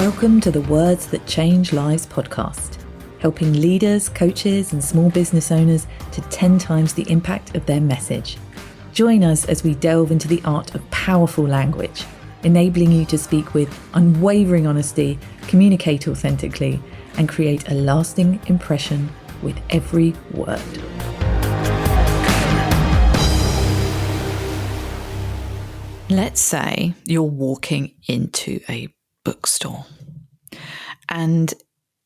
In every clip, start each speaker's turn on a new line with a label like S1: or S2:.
S1: Welcome to the Words That Change Lives podcast, helping leaders, coaches, and small business owners to 10 times the impact of their message. Join us as we delve into the art of powerful language, enabling you to speak with unwavering honesty, communicate authentically, and create a lasting impression with every word. Let's say you're walking into a bookstore and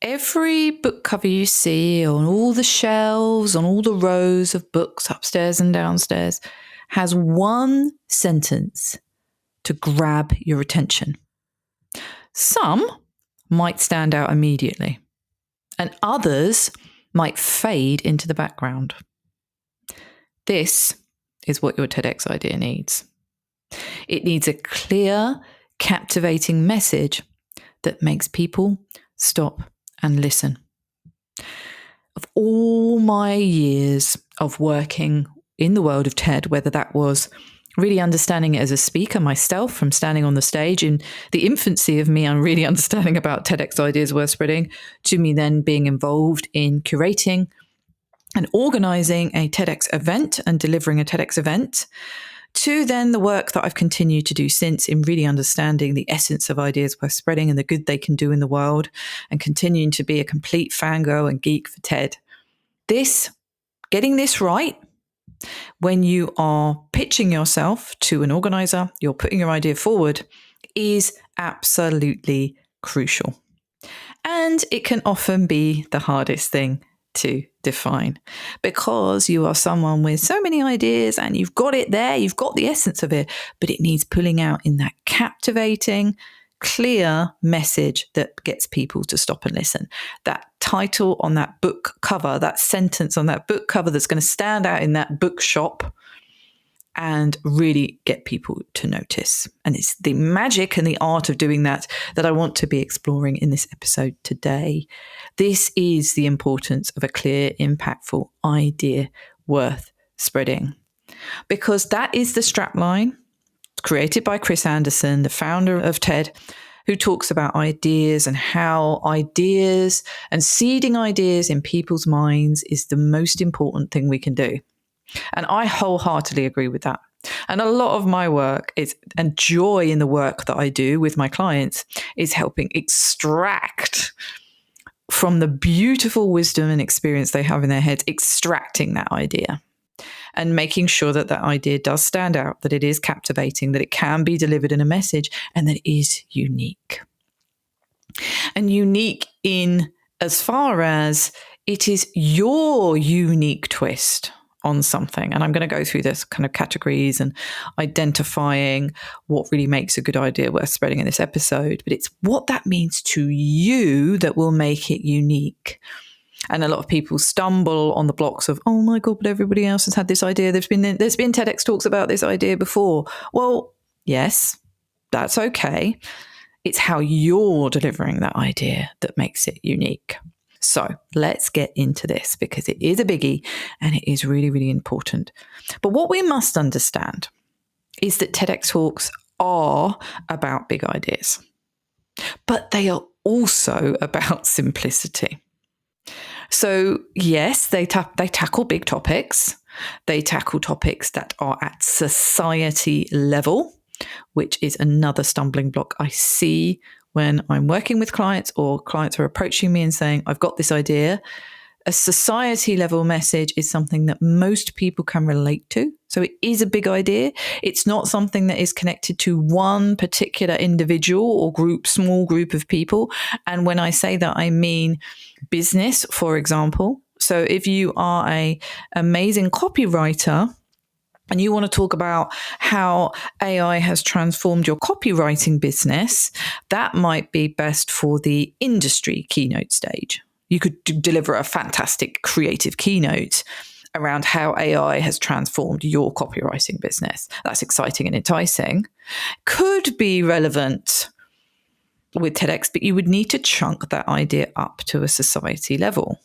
S1: every book cover you see on all the shelves, on all the rows of books upstairs and downstairs, has one sentence to grab your attention. Some might stand out immediately, and others might fade into the background. This is what your TEDx idea needs. It needs a clear, captivating message that makes people stop and listen. Of all my years of working in the world of TED, whether that was really understanding it as a speaker myself from standing on the stage in the infancy of me, I'm really understanding about TEDx ideas worth spreading, to me then being involved in curating and organising a TEDx event and delivering a TEDx event, to then the work that I've continued to do since in really understanding the essence of ideas worth spreading and the good they can do in the world, and continuing to be a complete fangirl and geek for TED. Getting this right, when you are pitching yourself to an organiser, you're putting your idea forward, is absolutely crucial. And it can often be the hardest thing to define, because you are someone with so many ideas and you've got it there, you've got the essence of it, but it needs pulling out in that captivating, clear message that gets people to stop and listen. That title on that book cover, that sentence on that book cover that's going to stand out in that bookshop and really get people to notice. And it's the magic and the art of doing that I want to be exploring in this episode today. This is the importance of a clear, impactful idea worth spreading, because that is the strapline created by Chris Anderson, the founder of TED, who talks about ideas and how ideas and seeding ideas in people's minds is the most important thing we can do. And I wholeheartedly agree with that. And a lot of my work and joy in the work that I do with my clients is helping extract from the beautiful wisdom and experience they have in their heads, extracting that idea and making sure that that idea does stand out, that it is captivating, that it can be delivered in a message, and that it is unique. And unique in as far as it is your unique twist on something. And I'm going to go through this kind of categories and identifying what really makes a good idea worth spreading in this episode. But it's what that means to you that will make it unique. And a lot of people stumble on the blocks of, oh my God, but everybody else has had this idea. There's been TEDx talks about this idea before. Well, yes, that's okay. It's how you're delivering that idea that makes it unique. So let's get into this, because it is a biggie and it is really, really important. But what we must understand is that TEDx talks are about big ideas, but they are also about simplicity. So yes, they tackle big topics. They tackle topics that are at society level, which is another stumbling block I see when I'm working with clients, or clients are approaching me and saying, I've got this idea. A society level message is something that most people can relate to. So it is a big idea. It's not something that is connected to one particular individual or small group of people. And when I say that, I mean business, for example. So if you are an amazing copywriter, and you want to talk about how AI has transformed your copywriting business, that might be best for the industry keynote stage. You could deliver a fantastic creative keynote around how AI has transformed your copywriting business. That's exciting and enticing. Could be relevant with TEDx, but you would need to chunk that idea up to a society level,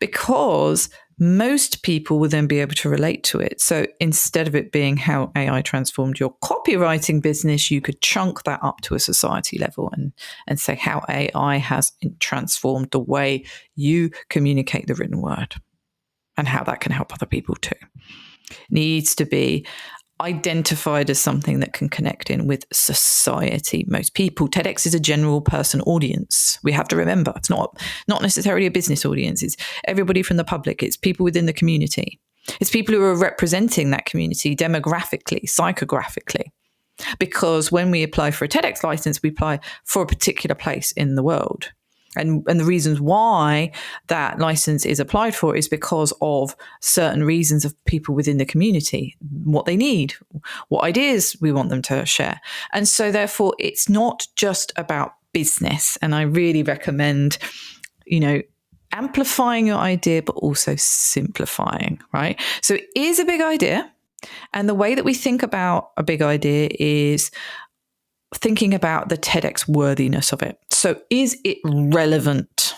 S1: because most people will then be able to relate to it. So instead of it being how AI transformed your copywriting business, you could chunk that up to a society level and say how AI has transformed the way you communicate the written word and how that can help other people too. Needs to be identified as something that can connect in with society. Most people, TEDx is a general person audience. We have to remember it's not necessarily a business audience. It's everybody from the public. It's people within the community. It's people who are representing that community demographically, psychographically. Because when we apply for a TEDx license, we apply for a particular place in the world. And the reasons why that license is applied for is because of certain reasons of people within the community, what they need, what ideas we want them to share. And so therefore, it's not just about business. And I really recommend, amplifying your idea, but also simplifying, right? So it is a big idea. And the way that we think about a big idea is thinking about the TEDx worthiness of it. So is it relevant?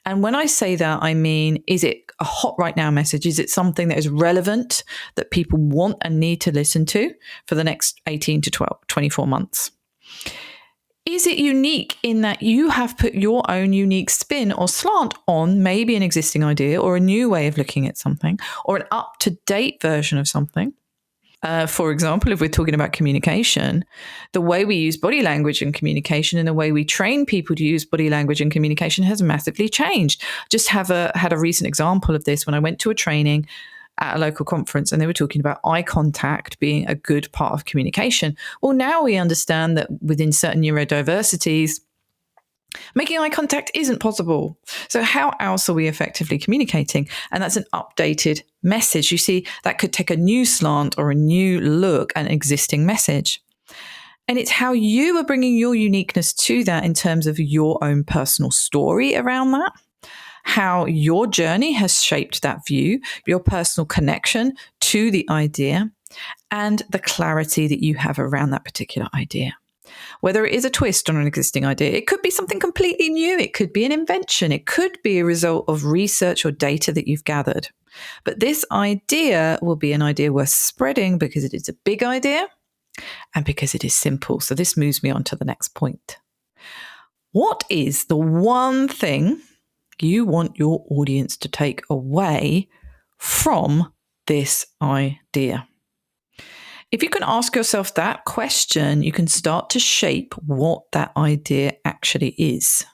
S1: And when I say that, I mean, is it a hot right now message? Is it something that is relevant that people want and need to listen to for the next 18 to 24 months? Is it unique in that you have put your own unique spin or slant on maybe an existing idea or a new way of looking at something or an up-to-date version of something? For example, if we're talking about communication, the way we use body language in communication and the way we train people to use body language in communication has massively changed. Just had a recent example of this when I went to a training at a local conference and they were talking about eye contact being a good part of communication. Well, now we understand that within certain neurodiversities, making eye contact isn't possible. So how else are we effectively communicating? And that's an updated message. You see, that could take a new slant or a new look at an existing message. And it's how you are bringing your uniqueness to that in terms of your own personal story around that, how your journey has shaped that view, your personal connection to the idea, and the clarity that you have around that particular idea. Whether it is a twist on an existing idea, it could be something completely new. It could be an invention. It could be a result of research or data that you've gathered. But this idea will be an idea worth spreading because it is a big idea and because it is simple. So this moves me on to the next point. What is the one thing you want your audience to take away from this idea? If you can ask yourself that question, you can start to shape what that idea actually is.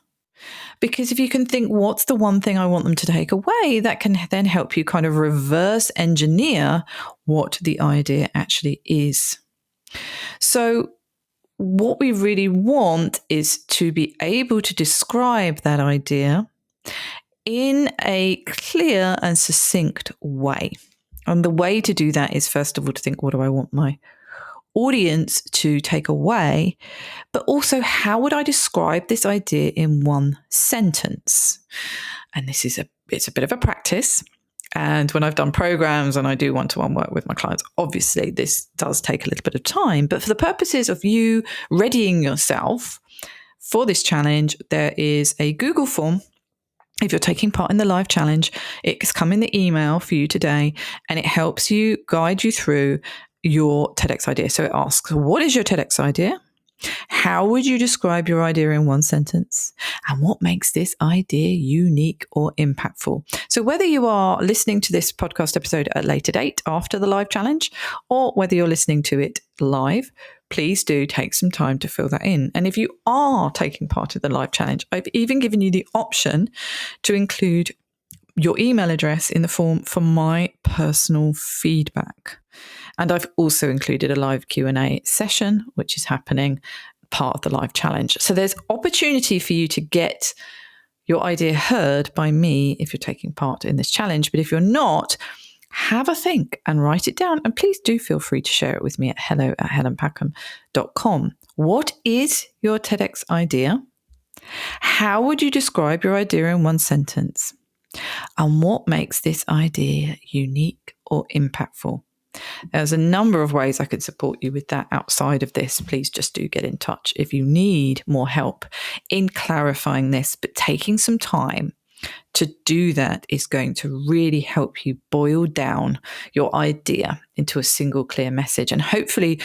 S1: Because if you can think, what's the one thing I want them to take away, that can then help you kind of reverse engineer what the idea actually is. So what we really want is to be able to describe that idea in a clear and succinct way. And the way to do that is, first of all, to think, what do I want my audience to take away? But also, how would I describe this idea in one sentence? And this is it's a bit of a practice. And when I've done programs and I do one-to-one work with my clients, obviously this does take a little bit of time. But for the purposes of you readying yourself for this challenge, there is a Google form. If you're taking part in the live challenge, it's come in the email for you today, and it helps you guide you through your TEDx idea. So it asks, what is your TEDx idea? How would you describe your idea in one sentence? And what makes this idea unique or impactful? So whether you are listening to this podcast episode at a later date after the live challenge, or whether you're listening to it live, please do take some time to fill that in. And if you are taking part in the live challenge, I've even given you the option to include your email address in the form for my personal feedback. And I've also included a live Q&A session, which is happening part of the live challenge. So there's opportunity for you to get your idea heard by me if you're taking part in this challenge. But if you're not, have a think and write it down. And please do feel free to share it with me at hello@helenpackham.com. What is your TEDx idea? How would you describe your idea in one sentence? And what makes this idea unique or impactful? There's a number of ways I could support you with that outside of this. Please just do get in touch if you need more help in clarifying this, but taking some time To do that is going to really help you boil down your idea into a single clear message. And hopefully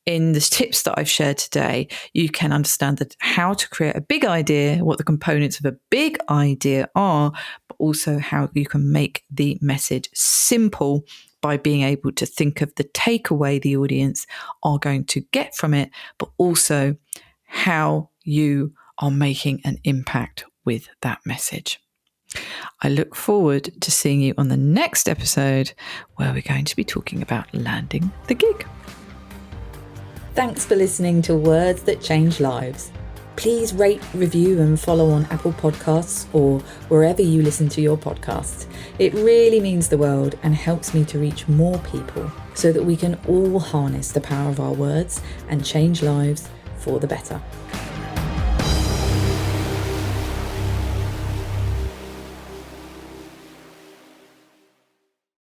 S1: in the tips that I've shared today, you can understand that how to create a big idea, what the components of a big idea are, but also how you can make the message simple by being able to think of the takeaway the audience are going to get from it, but also how you are making an impact with that message. I look forward to seeing you on the next episode where we're going to be talking about landing the gig. Thanks for listening to Words That Change Lives. Please rate, review and follow on Apple Podcasts or wherever you listen to your podcasts. It really means the world and helps me to reach more people so that we can all harness the power of our words and change lives for the better.